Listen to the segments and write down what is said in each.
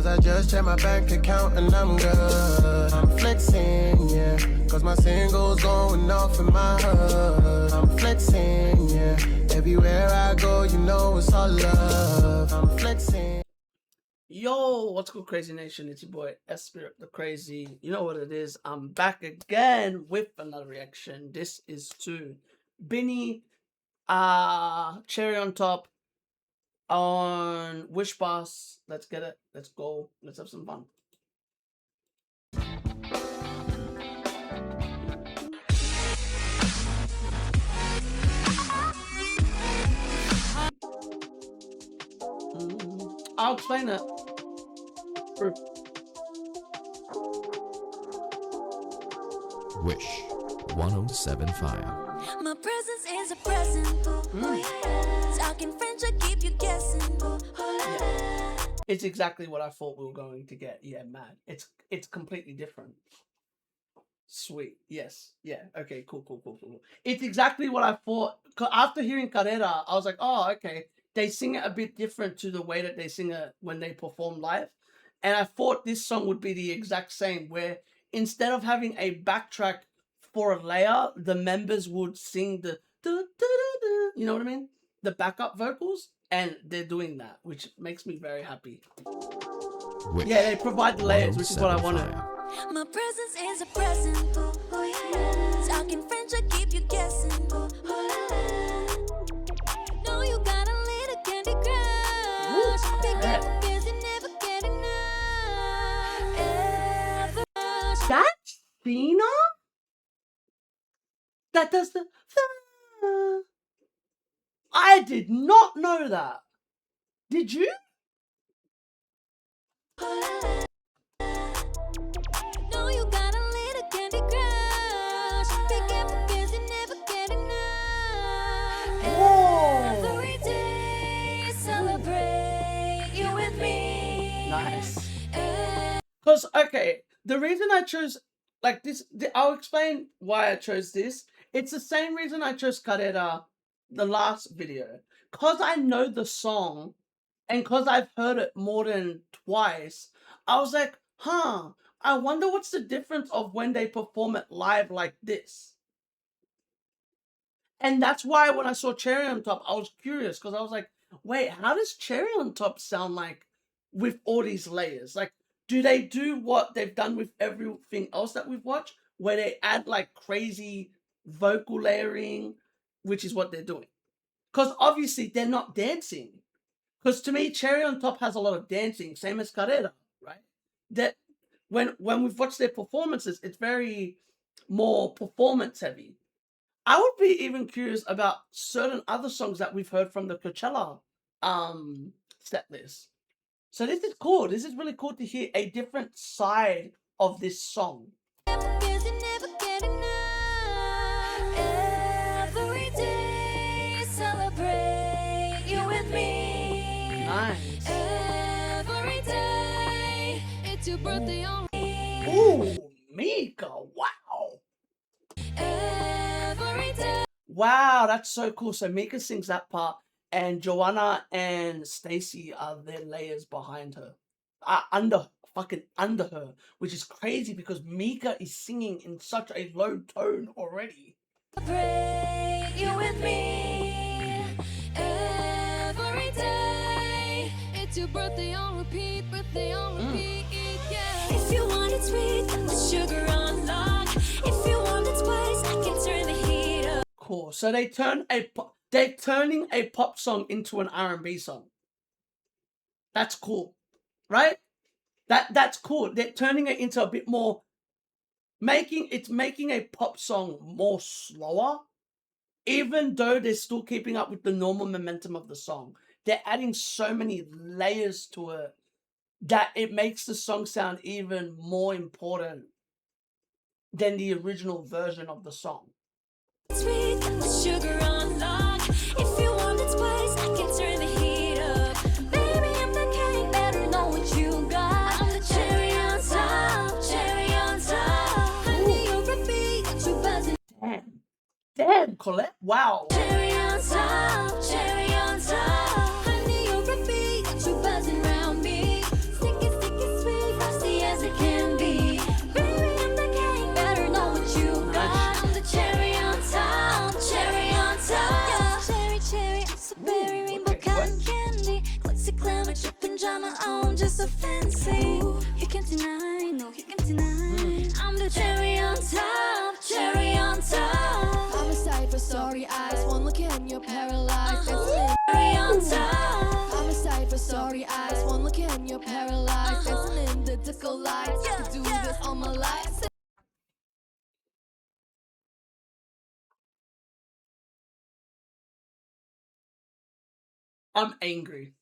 Cause I just checked my bank account and I'm good. I'm flexing, yeah. Cause my singles going off in my hood. I'm flexing, yeah. Everywhere I go, you know it's all love. I'm flexing. Yo, what's good, Crazy Nation? It's your boy Espy the Crazy. You know what it is. I'm back again with another reaction. This is to Bini, Cherry on Top on Wish Boss. Let's get it. Let's go. Let's have some fun. I'll explain it. Wish 1075. My presence is a present. Talking French, I keep you guessing. It's exactly what I thought we were going to get. Yeah, man. It's completely different. Sweet. Yes. Yeah. Okay. Cool. It's exactly what I thought. After hearing Carrera, I was like, oh, okay. They sing it a bit different to the way that they sing it when they perform live. And I thought this song would be the exact same, where instead of having a backtrack for a layer, the members would sing the you know what I mean? The backup vocals. And they're doing that, which makes me very happy. Wish yeah, they provide the layers, which is what I wanted. My presence is a present. Talking French, I keep you guessing. No, you got a little candy crush. Pick up because you never get enough. That's Cena? That does the... I did not know that. Did you? No, you got a little candy crush. Pick up because you never get enough. Every day, celebrate you with me. Nice. Because, okay, the reason I chose, like this, I'll explain why I chose this. It's the same reason I chose Carrera, the last video. Because I know the song, and because I've heard it more than twice, I was like, I wonder what's the difference of when they perform it live like this. And that's why when I saw Cherry on Top, I was curious, because I was like, wait, how does Cherry on Top sound like with all these layers? Like, do they do what they've done with everything else that we've watched, where they add like crazy vocal layering, which is what they're doing? Because obviously they're not dancing. Because to me, Cherry on Top has a lot of dancing, same as Carrera, right? That when we've watched their performances, it's very more performance heavy. I would be even curious about certain other songs that we've heard from the Coachella set list. So this is cool. This is really cool to hear a different side of this song. Because you never get enough. Every day, celebrate you with me. Nice. Every day, it's your birthday on me. Ooh, Mika, wow. Every day. Wow, that's so cool. So Mika sings that part, and Joanna and Stacy are their layers behind her. Under her, which is crazy because Mika is singing in such a low tone already. Celebrate you with me. Every day, it's your birthday on repeat, yeah. If you want it sweet, the sugar on lock. If you want it spice, I can turn the heat up. Cool. So they're turning a pop song into an R&B song. That's cool, right? That's cool. They're turning it into a bit more, making a pop song more slower, even though they're still keeping up with the normal momentum of the song. They're adding so many layers to it that it makes the song sound even more important than the original version of the song. Sweet, the sugar on lock. If you want it spice, I can turn the heat up. Baby, I'm the king, better know what you got. I'm the cherry on top, cherry on top. Honey, you're a bee, got you buzzing. Damn, Colette, wow. Cherry on top, cherry on top. Honey, you're a bee, got you buzzing around me. Sticky, sticky, So berry Ooh, rainbow okay, cotton what? candy, glitzy glamour dripping drama on, just so fancy. You can't deny, no, you can't deny. I'm the cherry on top, cherry on top. I'm a sight for sorry eyes. One look and you're paralyzed. Cherry on top. I'm a sight for sorry eyes. One look and you're paralyzed. Dancing in the disco lights. I could do this all my life. I'm angry.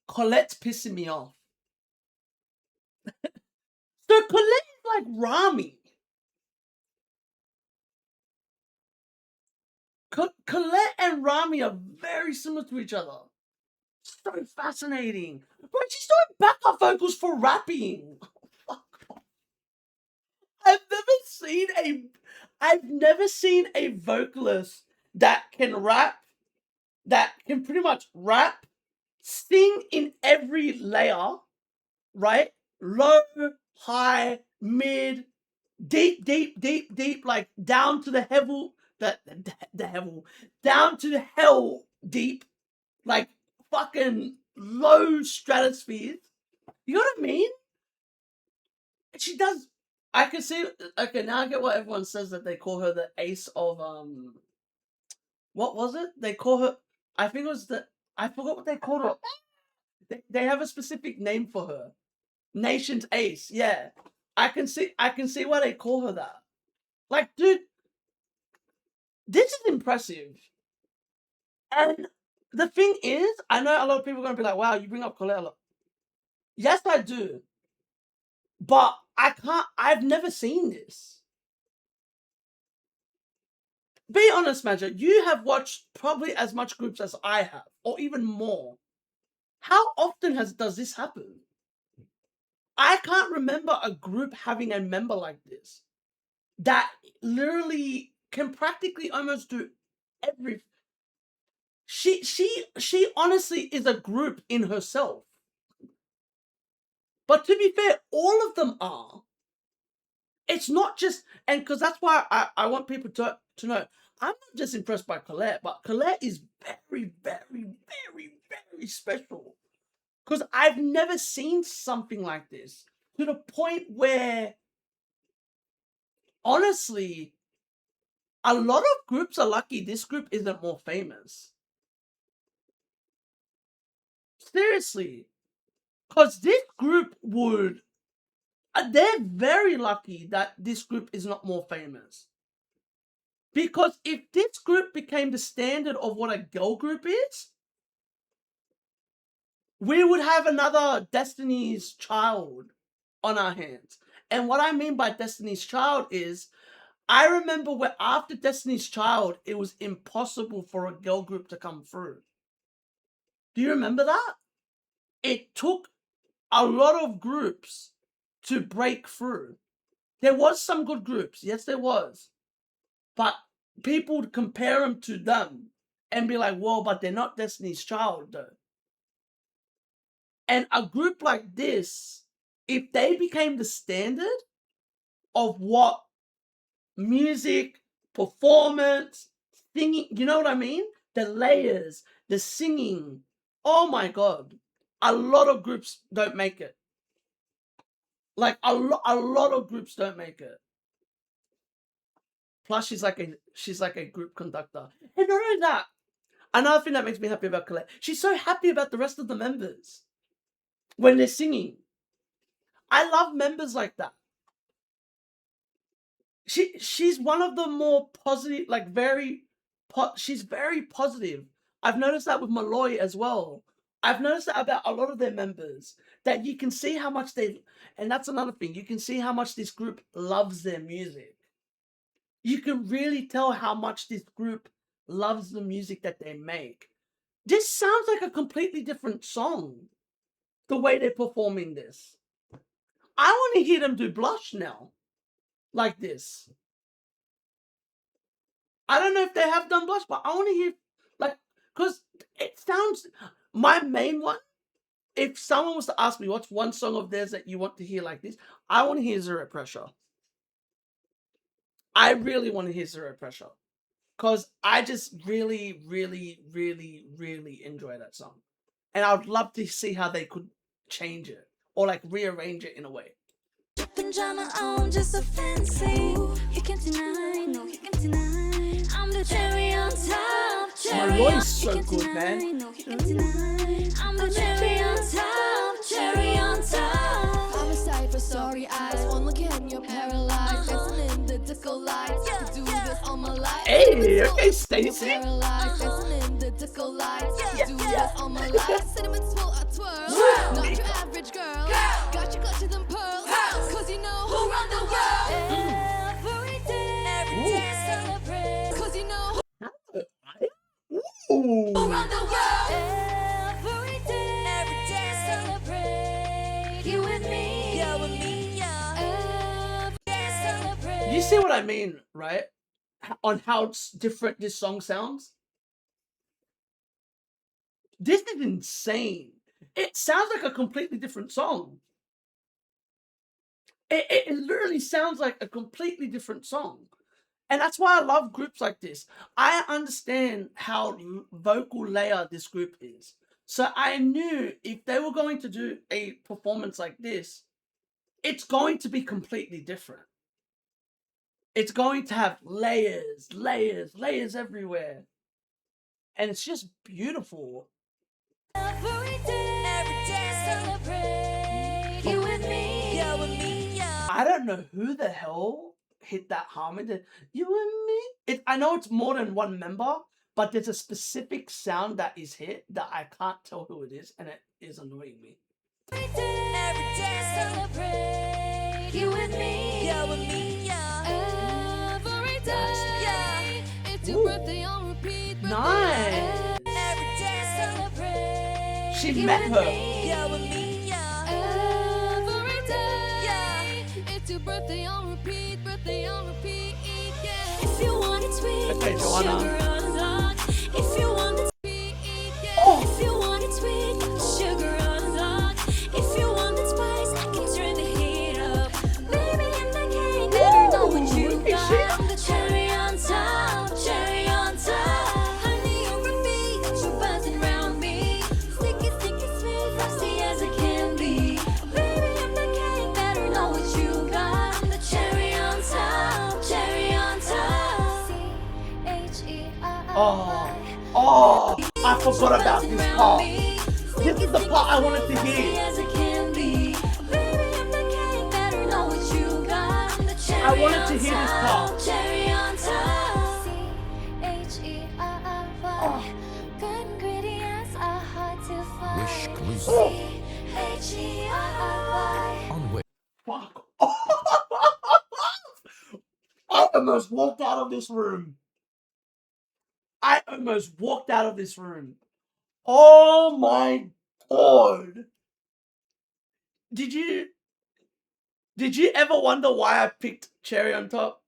Colette's pissing me off. So Colette is like Rami. Colette and Rami are very similar to each other. So fascinating. Bro, she's doing backup vocals for rapping. I've never seen a vocalist that can rap, that can pretty much rap, sing in every layer, right? Low, high, mid, deep, like down to the hevel, the hevel, down to the hell deep, like fucking low stratosphere. You know what I mean? She does. I can see. Okay, now I get what everyone says, that they call her the ace of What was it? They call her. I think it was the. I forgot what they called her. They have a specific name for her. Nation's ace. Yeah, I can see. I can see why they call her that. Like, dude, this is impressive. And the thing is, I know a lot of people are gonna be like, "Wow, you bring up Colette a lot." Yes, I do. But I can't. I've never seen this. Be honest, Magic. You have watched probably as much groups as I have, or even more. How often does this happen? I can't remember a group having a member like this that literally can practically almost do every. She honestly is a group in herself. But to be fair, all of them are. It's not just, and because that's why I want people to know, I'm not just impressed by Colette, but Colette is very, very, very, very special. Because I've never seen something like this, to the point where, honestly, a lot of groups are lucky this group isn't more famous. Seriously. Because this group would, they're very lucky that this group is not more famous. Because if this group became the standard of what a girl group is, we would have another Destiny's Child on our hands. And what I mean by Destiny's Child is, I remember where after Destiny's Child, it was impossible for a girl group to come through. Do you remember that? It took a lot of groups to break through. There was some good groups. Yes, there was. But people would compare them to them and be like, whoa, but they're not Destiny's Child, though. And a group like this, if they became the standard of what music, performance, singing, you know what I mean? The layers, the singing. Oh my God. A lot of groups don't make it. Like a lot of groups don't make it. Plus, she's like a group conductor. And not only that, another thing that makes me happy about Colette, she's so happy about the rest of the members when they're singing. I love members like that. She's one of the more positive, like she's very positive. I've noticed that with Malloy as well. I've noticed that about a lot of their members, that you can see how much and that's another thing, you can see how much this group loves their music. You can really tell how much this group loves the music that they make. This sounds like a completely different song, the way they're performing this. I want to hear them do Blush now, like this. I don't know if they have done Blush, but I want to hear, like, because it sounds, my main one, if someone was to ask me what's one song of theirs that you want to hear like this, I want to hear Zero Pressure. I really want to hear Zero Pressure. because I just really, really, really, really enjoy that song. And I would love to see how they could change it or like rearrange it in a way. Pajama on, just so fancy. You can't deny, no, you can't deny. I'm the cherry on top. My voice so good, man. No, you can't deny. I'm the cherry on top. Cherry on top. I'm a sight for sorry eyes. One look and you're paralyzed. Dancing in the disco lights. I could do this all my life. Hey, okay, Stacey. Paralyzed. Dancing in the disco lights. I could do this all my life. Cinnamon swirl, I twirl. Not your average girl. Got you clutching them pearls. Cause you know who run the world. Every day celebrate. Cause you know Ooh. who run the world. Every day celebrate. You and me, yeah. Every day celebrate. You see what I mean, right? On how different this song sounds? This is insane. It sounds like a completely different song. It literally sounds like a completely different song. And that's why I love groups like this. I understand how vocal layer this group is. So I knew if they were going to do a performance like this, it's going to be completely different. It's going to have layers, layers, layers everywhere. And it's just beautiful. Every day celebrate. You and me, yeah. I don't know who the hell hit that harmony. You and me. I know it's more than one member, but there's a specific sound that is hit that I can't tell who it is, and it is annoying me. Every day celebrate. You and me, yeah. Every day, it's your birthday on repeat. Nice. every day celebrate. She You met and her. me, yeah. Every day, it's your birthday on repeat, yeah. If you want it sweet, Okay, Joanna. sugar unlock. If you want it sweet, yeah. Oh. If you want it sweet, sugar unlock. If you want it spice, I can turn the heat up. Baby, in the cake, never know what you Look at got. she- I'm the cherry on top, cherry on top. Honey over me, got you buzzing round me. Sticky, sticky, sweet, frosty as it can be. Baby, in the cake, better know what you got. I'm the cherry on top, cherry on top. Oh, I forgot about this part. This is the part I wanted to hear. I wanted to hear this part. Cherry on top. Good ingredients are hard to find. Wish exclusive H-E-R-R-Y. on Wish. Fuck. I almost walked out of this room. Oh my god. Did you ever wonder why I picked Cherry on Top?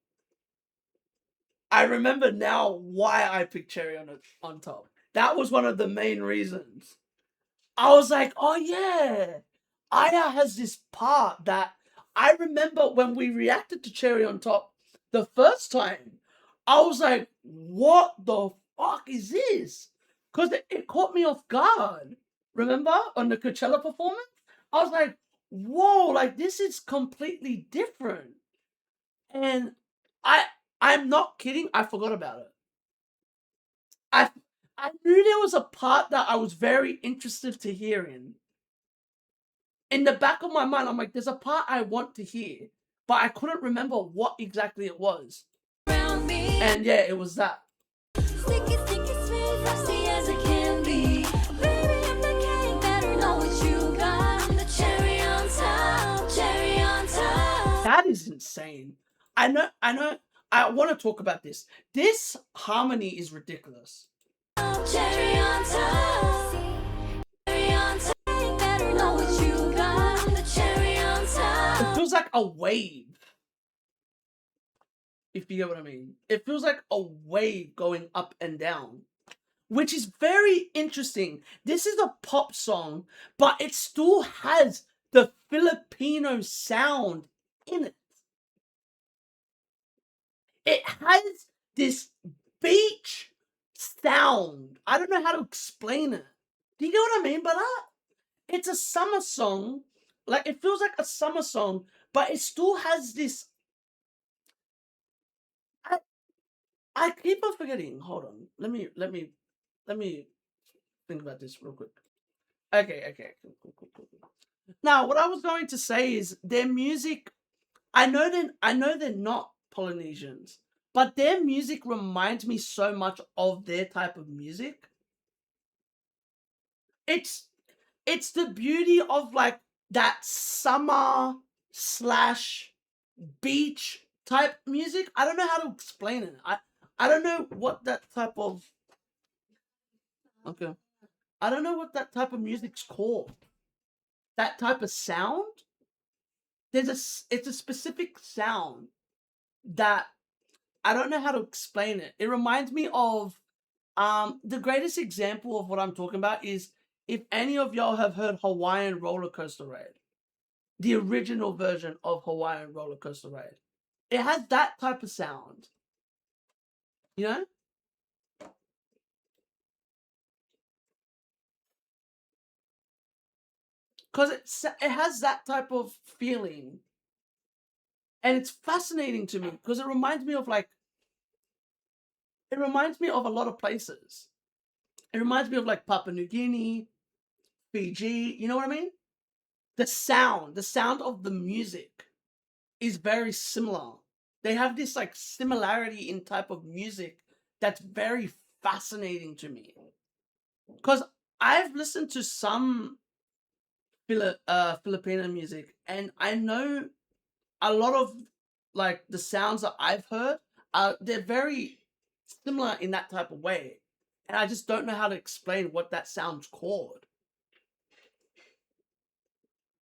I remember now why I picked Cherry on Top. That was one of the main reasons. I was like, oh yeah, Aya has this part that I remember when we reacted to Cherry on Top the first time. I was like, what the fuck is this? Because it caught me off guard. Remember on the Coachella performance? I was like, whoa, like this is completely different. And I'm not kidding, I forgot about it. I knew there was a part that I was very interested to hear in. In the back of my mind, I'm like, there's a part I want to hear, but I couldn't remember what exactly it was. Around me. And yeah, it was that. Sticky, sticky, sweet, frosty as it can be. Baby, in the cake, better know what you got. I'm the cherry on top, cherry on top. That is insane. I know. I want to talk about this. This harmony is ridiculous. Cherry on top, cherry on top. Better know what you got. I'm the cherry on top. It feels like a wave. If you get what I mean. It feels like a wave going up and down. Which is very interesting. This is a pop song, but it still has the Filipino sound in it. It has this beach sound. I don't know how to explain it. Do you get what I mean by that? It's a summer song. Like, it feels like a summer song, but it still has this. I keep on forgetting. Hold on. Let me think about this real quick. Okay. Cool. Now, what I was going to say is their music. I know they're not Polynesians, but their music reminds me so much of their type of music. It's the beauty of like that summer slash beach type music. I don't know how to explain it. I don't know what that type of. Okay. I don't know what that type of music's called. That type of sound. It's a specific sound that I don't know how to explain it. It reminds me of the greatest example of what I'm talking about is if any of y'all have heard Hawaiian Roller Coaster Ride, the original version of Hawaiian Roller Coaster Ride. It has that type of sound. You know? Because it has that type of feeling. And it's fascinating to me because it reminds me of a lot of places. It reminds me of like Papua New Guinea, Fiji, you know what I mean? The sound of the music is very similar. They have this like similarity in type of music that's very fascinating to me. Because I've listened to some Filipino music and I know a lot of like the sounds that I've heard they're very similar in that type of way. And I just don't know how to explain what that sound's called.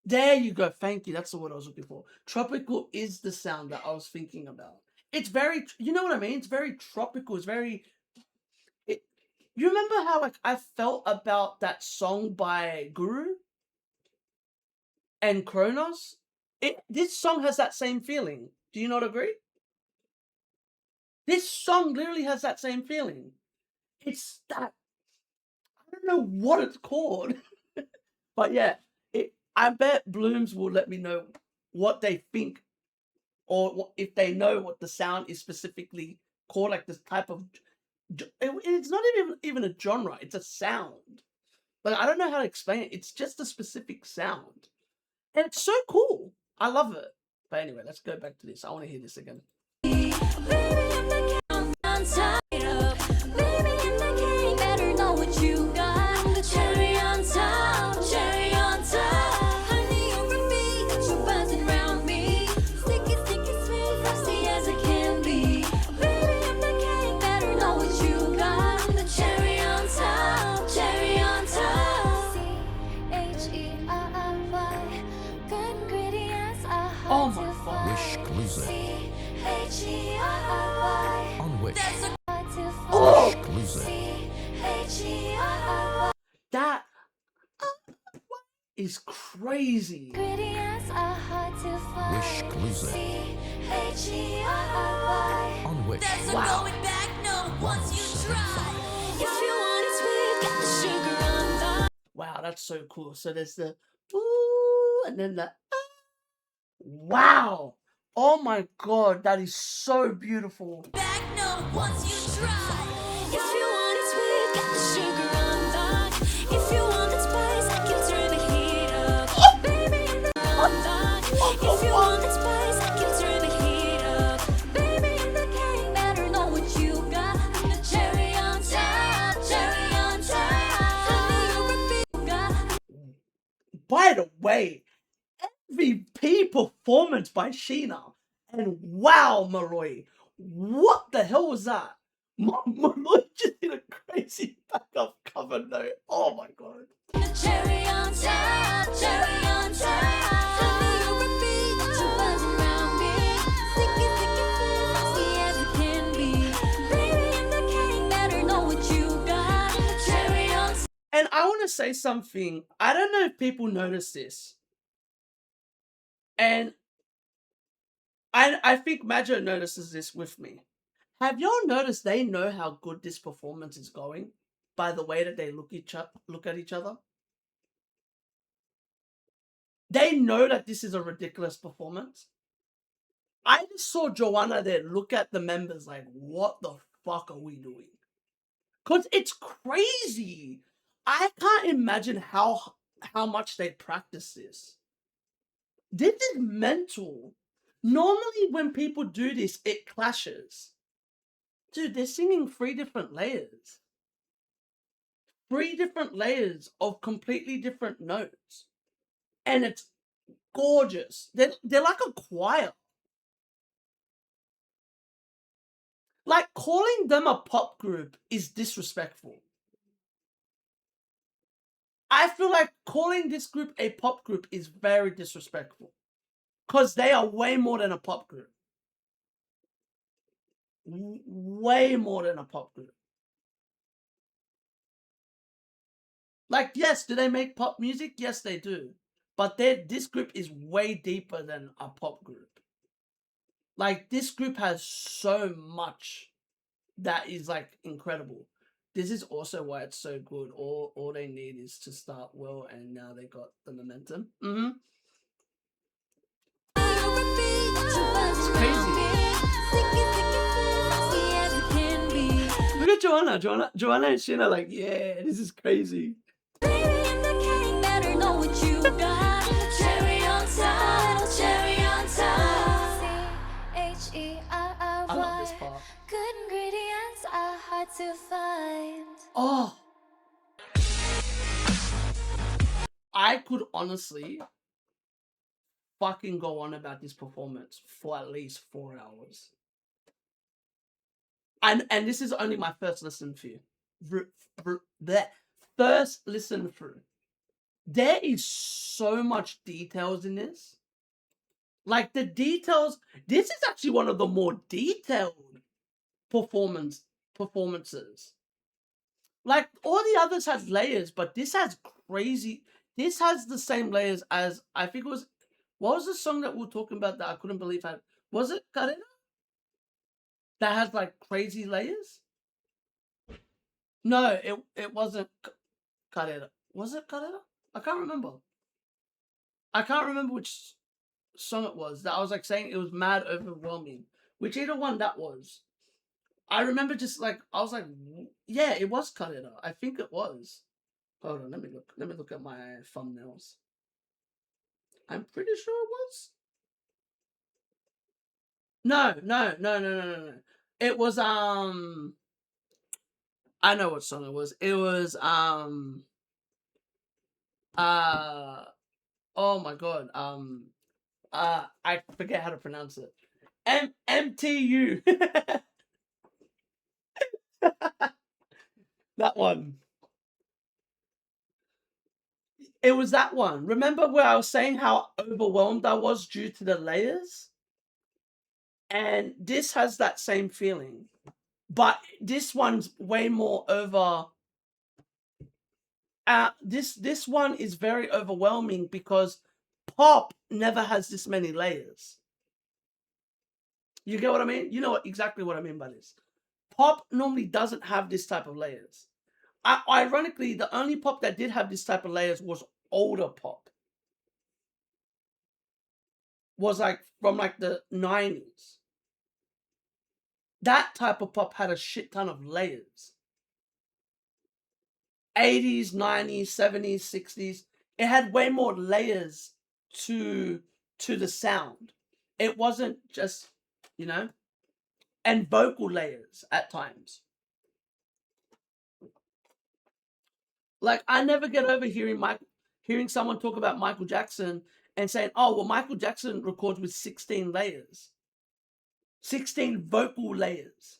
There you go. Thank you. That's the word I was looking for. Tropical is the sound that I was thinking about. It's very, you know what I mean? It's very tropical. It's very. You remember how like I felt about that song by Guru and Kronos? This song has that same feeling. Do you not agree? This song literally has that same feeling. It's that. I don't know what it's called, but yeah, I bet Blooms will let me know what they think or if they know what the sound is specifically called, like this type of. It's not even a genre; it's a sound. But I don't know how to explain it. It's just a specific sound, and it's so cool. I love it. But anyway, let's go back to this. I want to hear this again. Baby, I'm the countdown tied up. Baby, I'm the king, better know what you got. The cherry on top, cherry on top. Honey over me, got you buzzing around me. Sticky, sweet, frosty as it can be. Baby, I'm the king, better know what you got. The cherry on top, cherry on top. CHERRY, good ingredients are Oh hard my to God. find. Wish Cluesic. CHERRY. On Wish. Oh, Wish Cluesic. that is crazy. Ingredients are hard to find. Wish Cluesic. CHERRY. On Wish. Wow. back, no, once you 1075. If you want it sweet, got the sugar on the Wow, that's so cool. So there's the ooh, and then the wow. Oh my God, that is so beautiful. back, no, once you try. If you want it sweet, got the sugar on the. If you want the spice, I can turn the heat up. Baby, in the on the. If you want the spice, I can turn the heat up. Baby, in the king, better know what you got. The cherry on top, cherry on top. Honey, you're a big got. By the way, MVP performance by Sheena. And wow, Maroi. What the hell was that? Maroi just did a crazy backup cover note. Oh my God. The cherry on top, cherry on top. Honey, you're a bee, got you buzzing around me. Sticky, sweet, frosty as it can be. Baby, I'm the king, better know what you got. The cherry on top. And I want to say something. I don't know if people notice this. And I think Majo notices this with me. Have y'all noticed they know how good this performance is going by the way that they look at each other? They know that this is a ridiculous performance. I just saw Joanna there look at the members like, what the fuck are we doing? Because it's crazy. I can't imagine how much they practice this. This is mental. Normally when people do this, it clashes. Dude, they're singing 3 different layers. 3 different layers of completely different notes. And it's gorgeous. They're like a choir. Like, calling them a pop group is disrespectful. I feel like calling this group a pop group is very disrespectful. Because they are way more than a pop group. Way more than a pop group. Like, yes, do they make pop music? Yes, they do. But this group is way deeper than a pop group. Like, this group has so much that is, like, incredible. This is also why it's so good. All they need is to start well, and now they got the momentum. It's crazy. Look at Joanna. Joanna and Sheena like, yeah, this is crazy. I love this part. Good ingredients are hard to find. Oh, I could honestly fucking go on about this performance for at least 4 hours. And this is only my first listen through. The first listen through. There is so much details in this. Like, the details, this is actually one of the more detailed performances. Like, all the others had layers, but this has crazy, this has the same layers as, I think it was, what was the song that we were talking about that I couldn't believe had, was it Colette? That has, like, crazy layers? No, it wasn't Colette. Was it Colette? I can't remember. I can't remember which song it was that I was like saying it was mad overwhelming. Whichever one that was. I remember just like, I was like, yeah, it was Colette. I think it was. Hold on, let me look. Let me look at my thumbnails. I'm pretty sure it was. No. It was I know what song it was. It was oh my god. I forget how to pronounce it. MTU. That one. It was that one. Remember where I was saying how overwhelmed I was due to the layers? And this has that same feeling. But this one's way more over. This one is very overwhelming because pop never has this many layers. You get what I mean? You know exactly what I mean by this. Pop normally doesn't have this type of layers. Ironically, the only pop that did have this type of layers was older pop. Was like from like the 90s. That type of pop had a shit ton of layers. 80s, 90s, 70s, 60s. It had way more layers to the sound. It wasn't just, you know, and vocal layers at times. Like, I never get over hearing someone talk about Michael Jackson and saying, oh, well, Michael Jackson records with 16 layers. 16 vocal layers.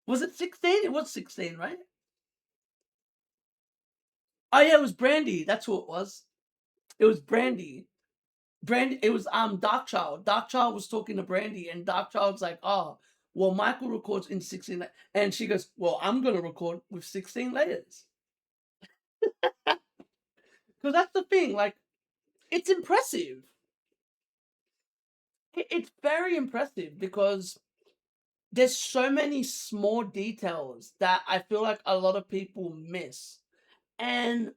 Was it 16? It was 16, right? Oh yeah, it was Brandy. That's who it was. It was Brandy. It was Darkchild. Darkchild was talking to Brandy, and Darkchild's like, oh, well, Michael records in 16 and she goes, well, I'm gonna record with 16 layers. Because that's the thing, like, it's impressive. It's very impressive because there's so many small details that I feel like a lot of people miss. And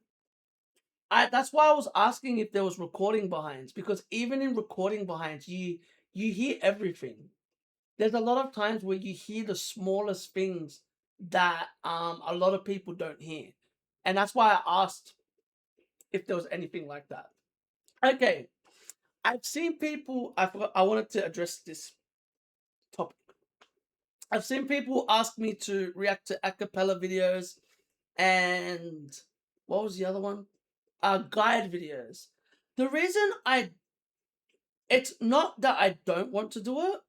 that's why I was asking if there was recording behinds, because even in recording behinds, you hear everything. There's a lot of times where you hear the smallest things that a lot of people don't hear. And that's why I asked if there was anything like that. Okay. I've seen people, I wanted to address this topic. I've seen people ask me to react to a cappella videos and what was the other one? Guide videos. The reason it's not that I don't want to do it.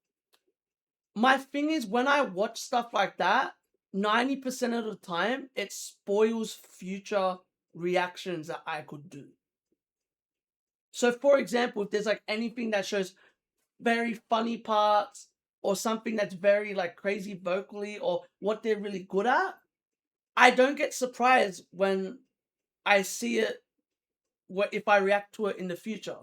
My thing is, when I watch stuff like that, 90% of the time, it spoils future reactions that I could do. So, for example, if there's like anything that shows very funny parts or something that's very like crazy vocally or what they're really good at, I don't get surprised when I see it, if I react to it in the future.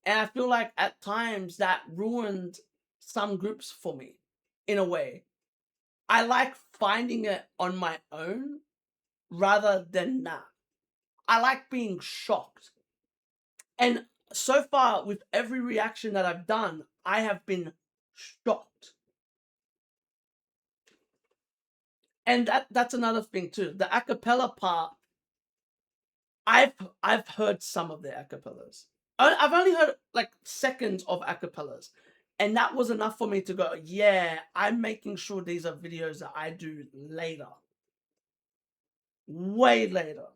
And I feel like at times that ruined some groups for me in a way. I like finding it on my own rather than that. I like being shocked. And so far, with every reaction that I've done, I have been shocked. And that's another thing too. The a cappella part, I've heard some of the a cappellas. I've only heard like seconds of a cappellas. And that was enough for me to go, yeah, I'm making sure these are videos that I do later. Way later.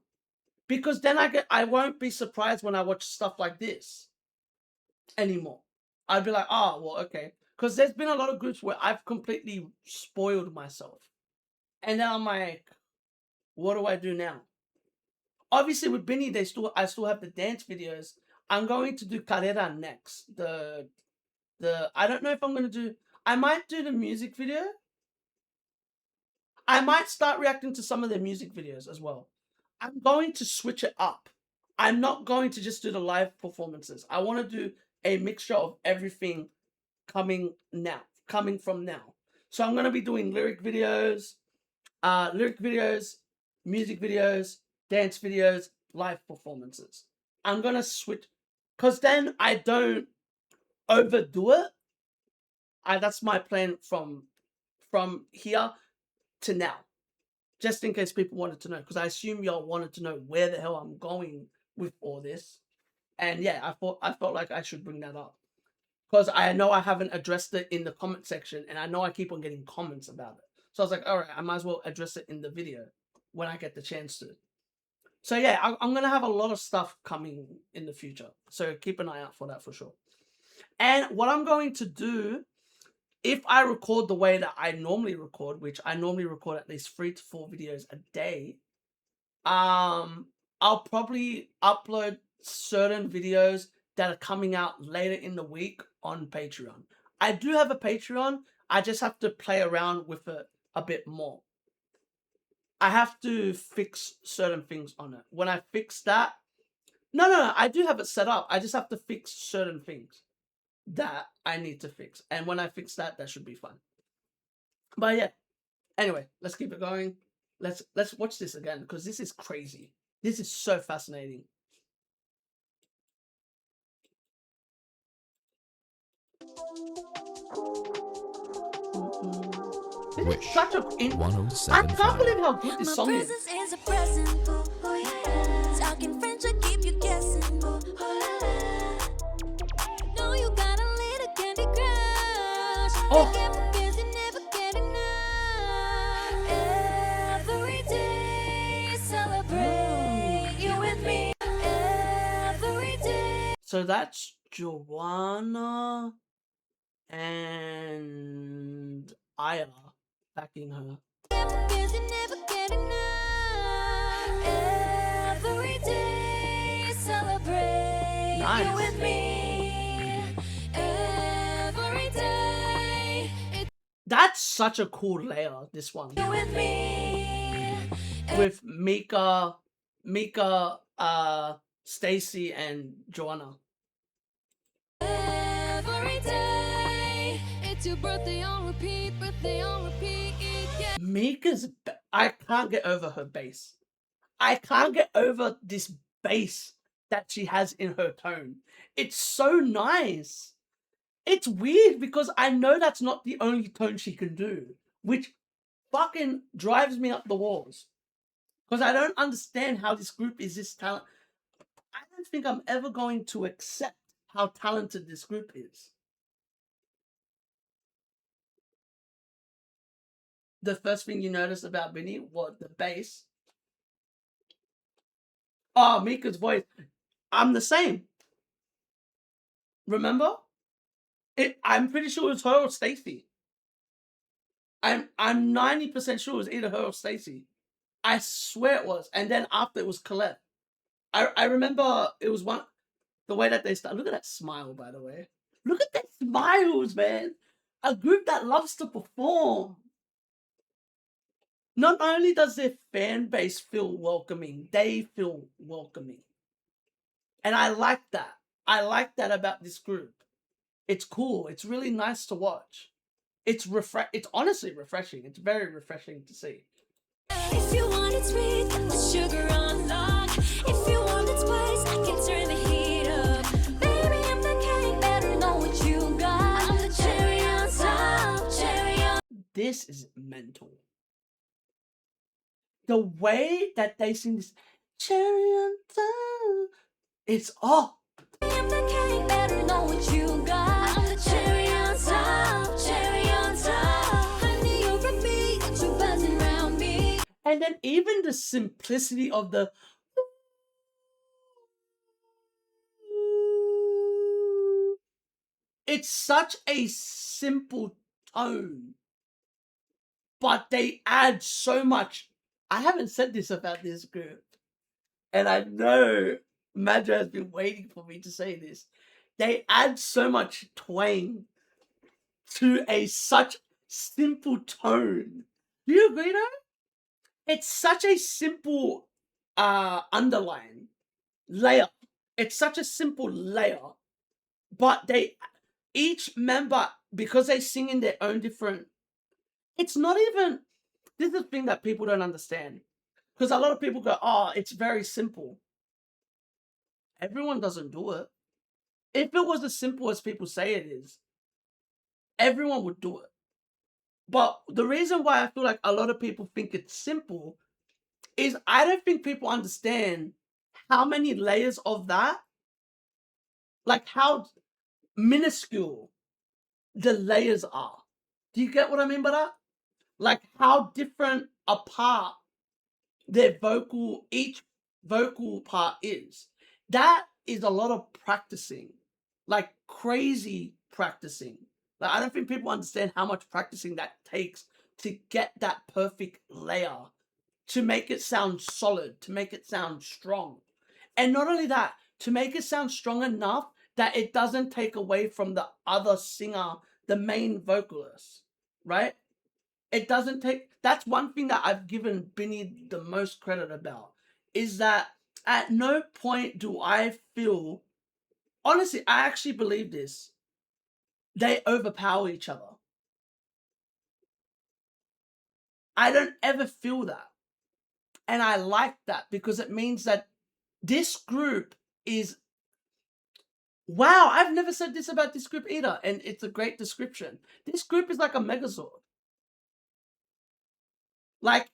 Because then I won't be surprised when I watch stuff like this anymore. I'd be like, oh, well, okay. Because there's been a lot of groups where I've completely spoiled myself. And then I'm like, what do I do now? Obviously with Bini, I still have the dance videos. I'm going to do Colette next. I don't know if I'm going to do, I might do the music video. I might start reacting to some of their music videos as well. I'm going to switch it up. I'm not going to just do the live performances. I want to do a mixture of everything coming from now. So I'm going to be doing lyric videos, music videos, dance videos, live performances. I'm going to switch, because then I don't overdo it. That's my plan from here to now. Just in case people wanted to know, because I assume y'all wanted to know where the hell I'm going with all this. And yeah, I felt like I should bring that up. Because I know I haven't addressed it in the comment section, and I know I keep on getting comments about it. So I was like, all right, I might as well address it in the video when I get the chance to. So yeah, I'm going to have a lot of stuff coming in the future. So keep an eye out for that for sure. And what I'm going to do, if I record the way that I normally record, which I normally record at least 3 to 4 videos a day, I'll probably upload certain videos that are coming out later in the week on Patreon. I do have a Patreon. I just have to play around with it a bit more. I have to fix certain things on it. When I fix that, no, I do have it set up. I just have to fix certain things that I need to fix. And when I fix that, that should be fun. But yeah, anyway, let's keep it going. Let's watch this again, because this is crazy. This is so fascinating. This is such a I can't believe how good this song is. Is a present. Oh, yeah. Talking French, I keep you guessing. Oh, yeah. No, you got a little candy crush. Oh. You get busy, never get enough. Every day, celebrate you and me. Every day. So that's Joanna and Aya backing her. Busy, never get enough. Every day, celebrate Nice. you and me. Every day, it's That's such a cool layer, this one. you and me. With Mika, Stacy, and Joanna. Every day, it's It's your birthday on repeat, yeah. Mika's, I can't get over her bass. I can't get over this bass that she has in her tone. It's so nice. It's weird because I know that's not the only tone she can do, which fucking drives me up the walls. Because I don't understand how this group is this talent. I don't think I'm ever going to accept how talented this group is. The first thing you notice about Bini was the bass. Oh, Mika's voice. I'm the same. Remember? I'm pretty sure it was her or Stacy. I'm 90% sure it was either her or Stacy. I swear it was. And then after it was Colette. I remember it was one the way that they start. Look at that smile, by the way. Look at that smiles, man. A group that loves to perform. Not only does their fan base feel welcoming, they feel welcoming. And I like that. I like that about this group. It's cool. It's really nice to watch. It's honestly refreshing. It's very refreshing to see. If you want it sweet, got the sugar on lock. If you want it spice, I can turn the heat up. Baby, I'm the king, better know what you got. I'm the cherry on top, cherry on. This is mental. The way that they sing this cherry on top, it's I'm the king, better know what you got. I'm the cherry on top, cherry on top. Honey, you're a bee, got you buzzing around me. and then even the simplicity of the it's such a simple tone, but they add so much. I haven't said this about this group, and I know Madra has been waiting for me to say this. They add so much twang to such simple tone. Do you agree though? It's such a simple underline layer. It's such a simple layer, but each member, because they sing in their own different, it's not even, this is the thing that people don't understand. Because a lot of people go, oh, it's very simple. Everyone doesn't do it. If it was as simple as people say it is, everyone would do it. But the reason why I feel like a lot of people think it's simple is I don't think people understand how many layers of that, like how minuscule the layers are. Do you get what I mean by that? Like how different apart each vocal part is. That is a lot of practicing, like crazy practicing. Like I don't think people understand how much practicing that takes to get that perfect layer, to make it sound solid, to make it sound strong. And not only that, to make it sound strong enough that it doesn't take away from the other singer, the main vocalist, right? It doesn't take, that's one thing that I've given Bini the most credit about, is that at no point do I feel, honestly, I actually believe this, they overpower each other. I don't ever feel that. And I like that because it means that this group is, wow, I've never said this about this group either. And it's a great description. This group is like a megazord. Like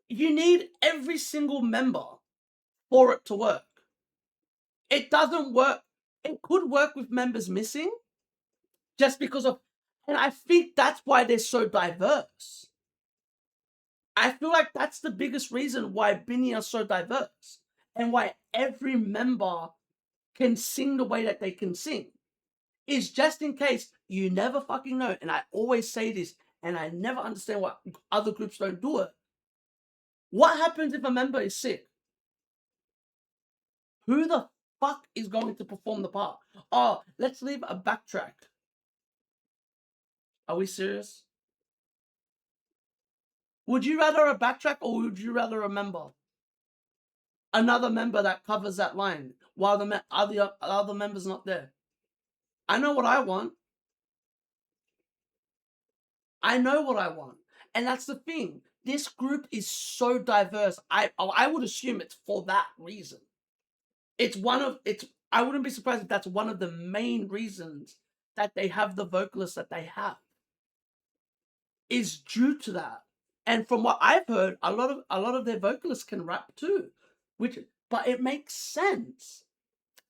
you need every single member for it to work. It doesn't work. It could work with members missing just because of, and I think that's why they're so diverse. I feel like that's the biggest reason why Bini are so diverse and why every member can sing the way that they can sing. Is just in case you never fucking know, and I always say this, and I never understand why other groups don't do it. What happens if a member is sick? Who the fuck is going to perform the part? Oh, let's leave a backtrack. Are we serious? Would you rather a backtrack or would you rather a member? Another member that covers that line while the other member's not there. I know what I want. I know what I want. And that's the thing. This group is so diverse. I would assume it's for that reason. I wouldn't be surprised if that's one of the main reasons that they have the vocalists that they have. Is due to that. And from what I've heard, a lot of their vocalists can rap too. But it makes sense.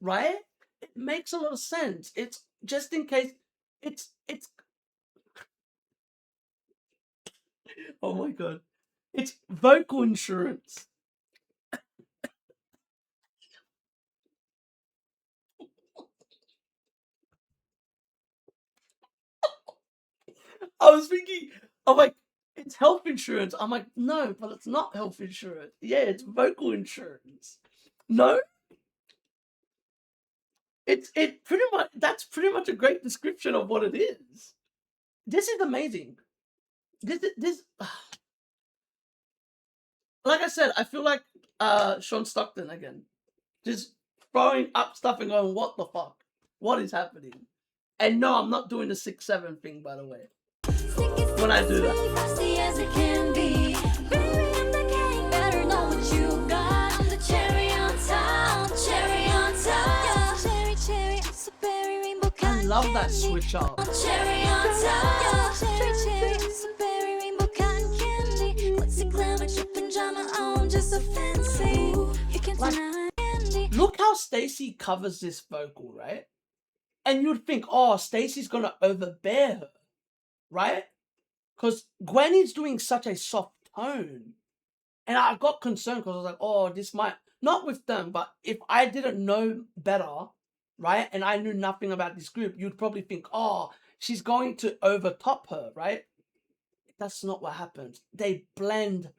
Right? It makes a lot of sense. It's just in case it's oh my god. It's vocal insurance. I was thinking, I'm like, it's health insurance. I'm like, no, but it's not health insurance. Yeah, it's vocal insurance. No? It pretty much that's pretty much a great description of what it is. This is amazing. This like I said, I feel like Sean Stockton again. Just throwing up stuff and going, what the fuck? What is happening? And no, I'm not doing the 6-7 thing, by the way. When I do that. Frosty as it can be. Baby, I'm the king. Better know what you got. I'm the cherry on top. Cherry on top. Cherry, cherry, it's a berry rainbow. I love that switch up. Cherry on top. Cherry, cherry, it's a berry rainbow cotton candy. Glitzy glamour, chip pajama on, just so fancy. You can't Like, deny candy. look how Stacey covers this vocal, right? And you'd think, oh, Stacey's gonna overbear her, right? Because Gwenny's doing such a soft tone. And I got concerned because I was like, oh, this might, not with them, but if I didn't know better, right? And I knew nothing about this group, you'd probably think, oh, she's going to overtop her, right? That's not what happens. They blend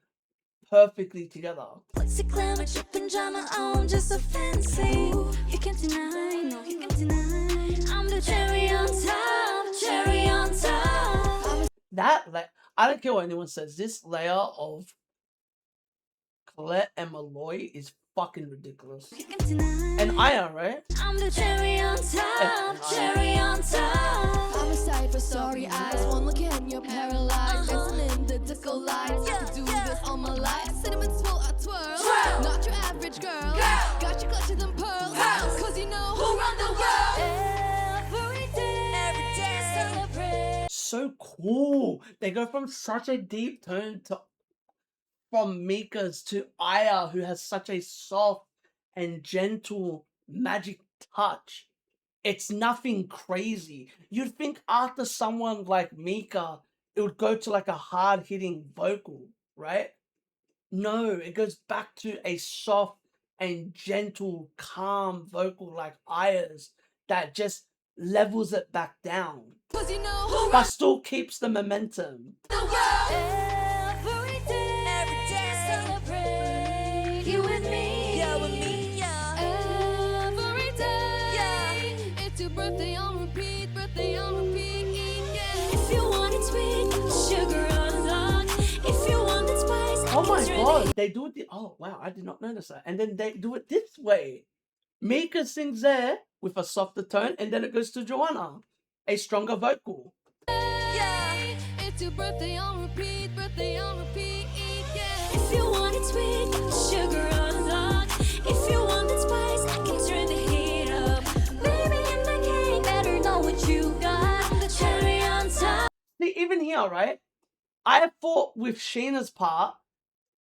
perfectly together. Glitzy glamour, chip pajama on, just so fancy. You can't deny, no, you can't deny. I'm the cherry on top, cherry on top. I don't care what anyone says, this layer of Colette and Malloy is fucking ridiculous. You can't deny. And Aya, right? I'm the cherry on top, cherry on top. I'm a sight for sorry eyes. One look and you're paralyzed. Dancing in the disco lights. I could do this all my life. Cinnamon swirl, I twirl. Not your average girl. Got you clutching them pearls. Cause you know who run the world. Every day, celebrate. So cool. They go from such a deep tone to from Mika's to Aya, who has such a soft and gentle magic touch. It's nothing crazy. You'd think after someone like Mika, it would go to like a hard hitting vocal, right? No, it goes back to a soft and gentle, calm vocal like Aya's that just levels it back down, Cause you know who but still keeps the momentum. the world. Every day, celebrate. You and me, yeah, with me, yeah. Every day. Yeah. It's your birthday on repeat, birthday on repeat. Yeah. If you want it sweet, sugar on lock. If you want it spice, I Oh can my turn god, they do it. Oh wow, I did not notice that. And then they do it this way. Mika sings there with a softer tone, and then it goes to Joanna, a stronger vocal. Yeah. It's your birthday on repeat, birthday on repeat. Yeah. If you want it sweet, sugar on lock. If you want it spice, I can turn the heat up. Baby, I'm the king, better know what you got. I'm the cherry on top. See, even here, right? I thought with Sheena's part,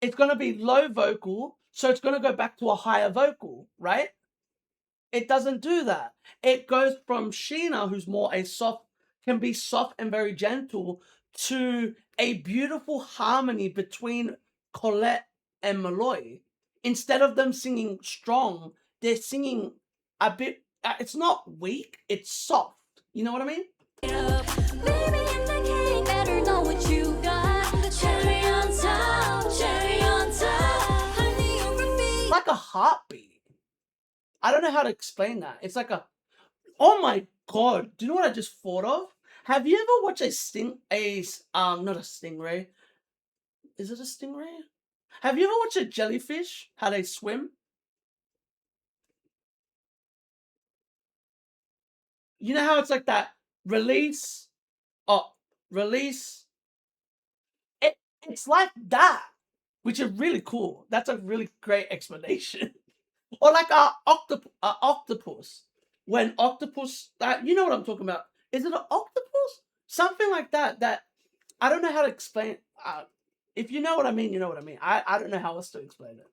it's gonna be low vocal, so it's gonna go back to a higher vocal, right? It doesn't do that. It goes from Sheena, who's more a soft, can be soft and very gentle, to a beautiful harmony between Colette and Malloy. Instead of them singing strong, they're singing a bit, it's not weak, it's soft. You know what I mean? Baby, I'm the king, better know what you got. I'm the cherry on top, cherry on top. Honey, over me. Like a heartbeat. I don't know how to explain that. It's like a, oh my god, do you know what I just thought of? Have you ever watched not a stingray. Is it a stingray? Have you ever watched a jellyfish, how they swim? You know how it's like that release, It's like that, which is really cool. That's a really great explanation. Or like a octopus. When octopus, you know what I'm talking about. Is it an octopus? Something like that. That I don't know how to explain. If you know what I mean, you know what I mean. I don't know how else to explain it.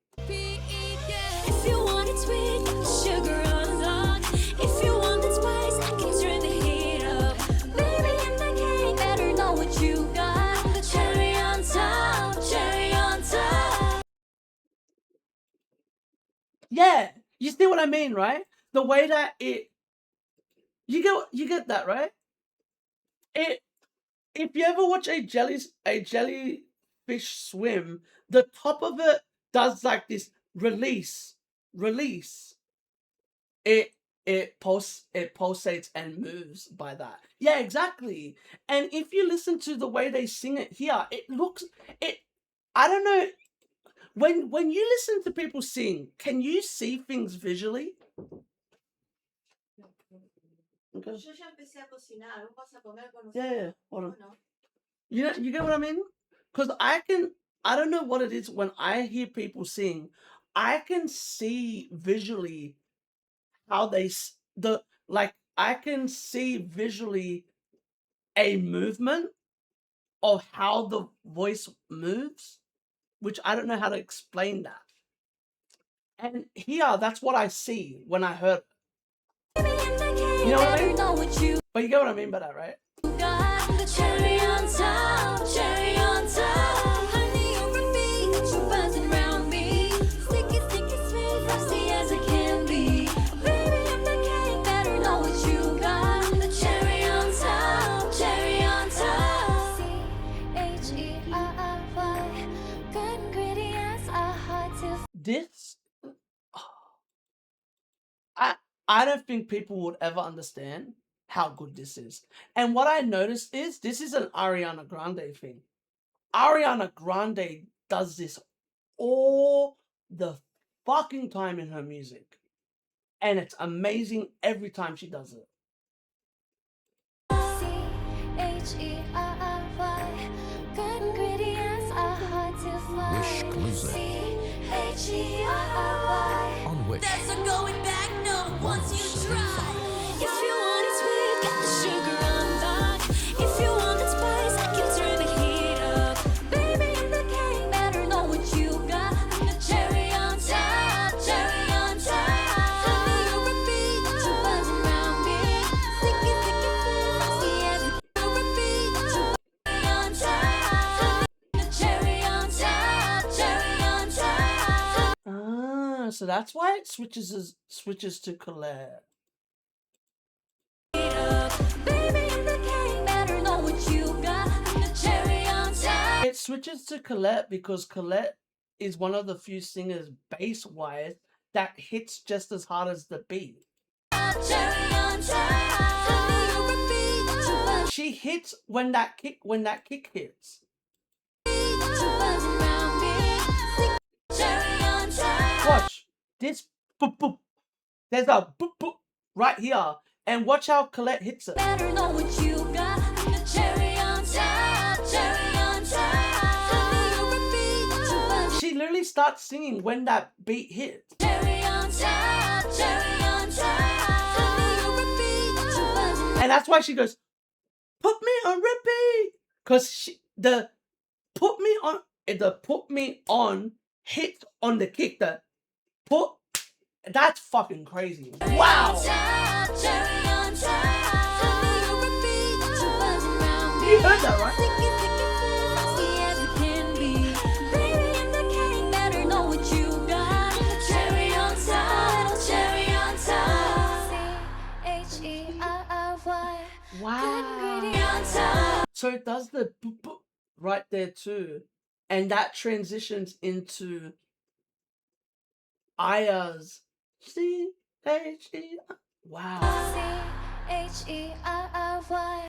If you want it sweet, got the sugar on lock. If you want that spice, I can turn the heat up. Baby, in the cake, better know what you got. The cherry on top, cherry on top. Yeah, you see what I mean, right? The way that you get that, right? It If you ever watch a jellyfish swim, the top of it does like this release. It pulsates and moves by that. Yeah, exactly. And if you listen to the way they sing it here, it looks it. I don't know. When you listen to people sing, can you see things visually? Okay. Yo ya empecé a cocinar. ¿Vamos a comer con Yeah. Hold on. no? You get what I mean? Because I don't know what it is when I hear people sing, I can see visually how I can see visually a movement of how the voice moves, which I don't know how to explain that. And here, that's what I see when I heard it. You know what I mean? But you get what I mean by that, right? Got the cherry on top, cherry on top. Honey over me, got you buzzing round me. Sticky, sticky, sweet, frosty as it can be. Baby, in the cake, better know what you got. The cherry on top, cherry on top. CHERRY, good ingredients are hard to. This I don't think people would ever understand how good this is. And what I noticed is this is an Ariana Grande thing. Ariana Grande does this all the fucking time in her music. And it's amazing every time she does it. CHERRY, good ingredients are hard to find. Wish Cluesic. CHERRY. On Wish. That's a going back no once you try. 175. If you want it sweet, got the sugar on lock. If you want that spice, I can turn the heat up. Baby, in the cake, better know what you got. The cherry on top, cherry on top. Honey over me, got you buzzing round me. Sticky, sticky, sweet, frosty as it over me, got you cherry on top. The cherry on top, cherry on top. So that's why it switches to Colette. Baby, in the cake, better know what you got. The cherry on top. It switches to Colette because Colette is one of the few singers bass-wise that hits just as hard as the beat. Cherry on top. Honey over me, got you buzzing. She hits when that kick hits. Got you buzzing round me. Cherry on top. Watch this boop boop. There's a boop boop right here, and watch how Colette hits it. Better know what you got. The cherry on top. Cherry on top. Honey over me, got you buzzing. She literally starts singing when that beat hits. Cherry on top. Cherry on top. Honey over me, got you buzzing. And that's why she goes, put me on repeat. Because the put me on hit on the kick. That's fucking crazy. Wow. Cherry on top. Honey over me, got you buzzing round me. You heard that, right? Sticky, sticky, sweet, frosty as it can be. Baby, in the cake, better know what you got. The cherry on top, cherry on top. CHERRY. Wow. Good on top. So it does the boop boop right there too. And that transitions into Aya's C-H-E. Wow. CHERRY.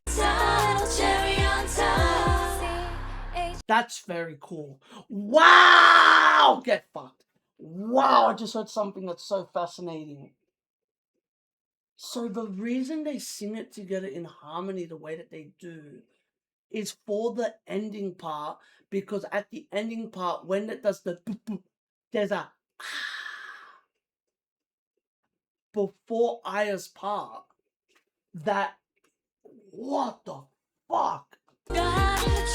Title cherry on top. That's very cool. Wow! Get fucked. Wow, I just heard something that's so fascinating. So the reason they sing it together in harmony the way that they do is for the ending part, because at the ending part, when it does the boop, boop, there's a before Aya's part that, what the fuck?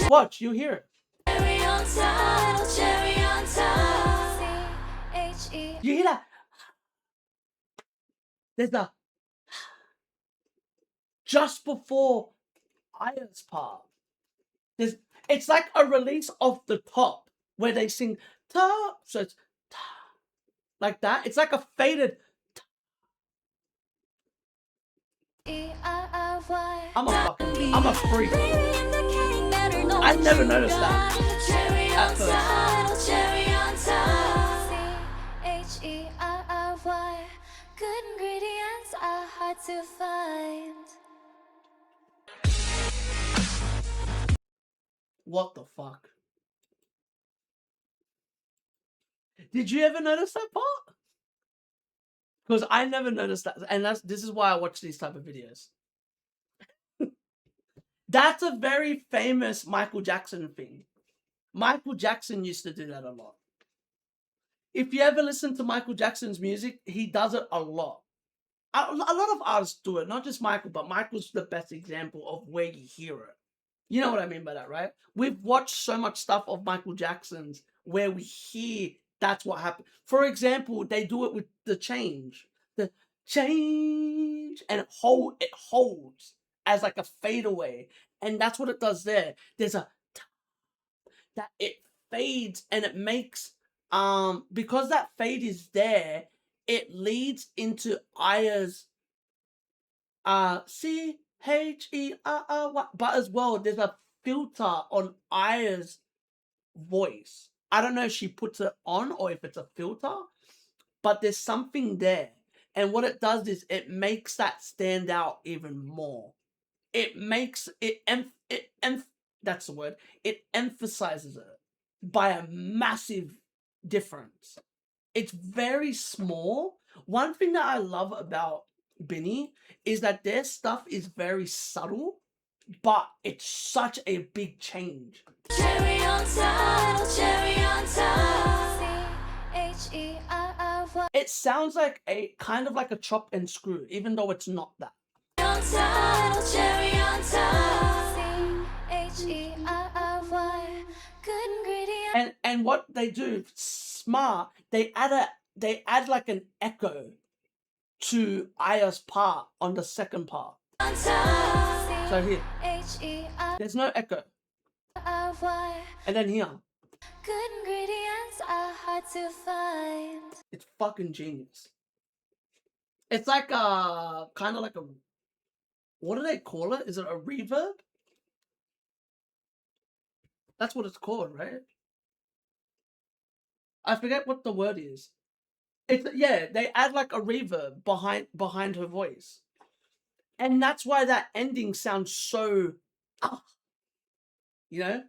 Watch, you hear it. Cherry on top, cherry on top. C-H-E. You hear that? There's a just before Aya's part. It's like a release of the top where they sing top, so it's like that. It's like a faded. E-R-R-Y. I'm a freak. I never noticed that at first. Cherry on top. C-H-E-R-R-Y. Good ingredients are hard to find. What the fuck? Did you ever notice that part? Because I never noticed that, and this is why I watch these type of videos. That's a very famous Michael Jackson thing. Michael Jackson used to do that a lot. If you ever listen to Michael Jackson's music, he does it a lot. A lot of artists do it, not just Michael, but Michael's the best example of where you hear it. You know what I mean by that, right? We've watched so much stuff of Michael Jackson's where we hear that's what happened. For example, they do it with the change. The change, and it holds as like a fadeaway. And that's what it does there. There's a that it fades, and it makes because that fade is there, it leads into Aya's C-H-E-R-R-Y, but as well there's a filter on Aya's voice. I don't know if she puts it on or if it's a filter, but there's something there, and what it does is it makes that stand out even more. It makes it that's the word. It emphasizes it by a massive difference. It's very small. One thing that I love about Bini is that their stuff is very subtle, but it's such a big change. Cherry on top, cherry on top. C-H-E-R-R-Y. It sounds like a kind of like a chop and screw, even though it's not that. On top, cherry on top. C-H-E-R-R-Y. Good ingredient. And what they do smart, they add like an echo to Aya's part on the second part. On top. So here, H-E-R-R-Y. there's no echo. And then here, Good ingredients are hard to find. it's fucking genius. It's like a kind of like a, what do they call it? Is it a reverb? That's what it's called, right? I forget what the word is. It's, yeah, they add like a reverb behind her voice, and that's why that ending sounds so, you know,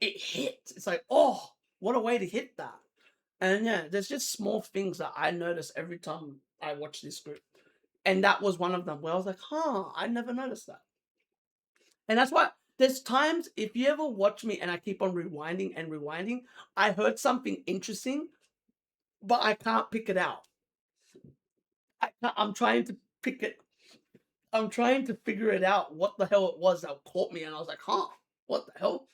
it hits. It's like, oh, what a way to hit that. And yeah, there's just small things that I notice every time I watch this group, and that was one of them where I was like, I never noticed that. And that's why there's times, if you ever watch me and I keep on rewinding and rewinding, I heard something interesting, but I can't pick it out. I'm trying to pick it. I'm trying to figure it out what the hell it was that caught me, and I was like, what the hell?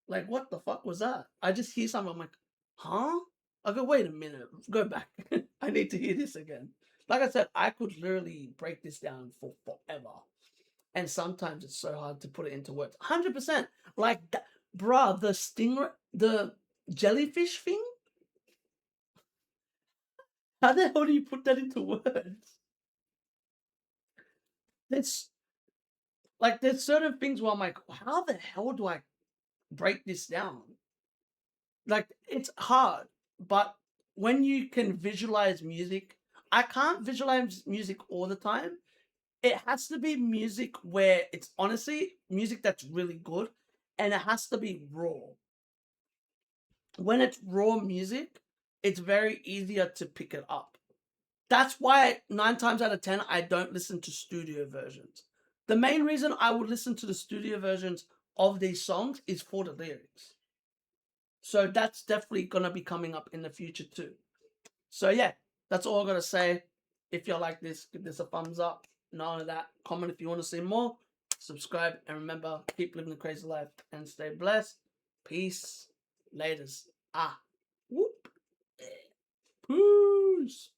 Like, what the fuck was that? I just hear something, I'm like, I go, wait a minute, go back. I need to hear this again. Like I said, I could literally break this down for forever. And sometimes it's so hard to put it into words. 100%. Like, bruh, the stingray, the jellyfish thing? How the hell do you put that into words? There's certain things where I'm like, how the hell do I break this down? Like, it's hard, but when you can visualize music, I can't visualize music all the time. It has to be music where it's honestly music that's really good, and it has to be raw. When it's raw music, it's very easier to pick it up. That's why 9 times out of 10, I don't listen to studio versions. The main reason I would listen to the studio versions of these songs is for the lyrics. So that's definitely gonna be coming up in the future too. So yeah, that's all I gotta say. If you like this, give this a thumbs up. Not only that, comment if you want to see more. Subscribe, and remember, keep living the crazy life and stay blessed. Peace. Laters. Whoop. Peace.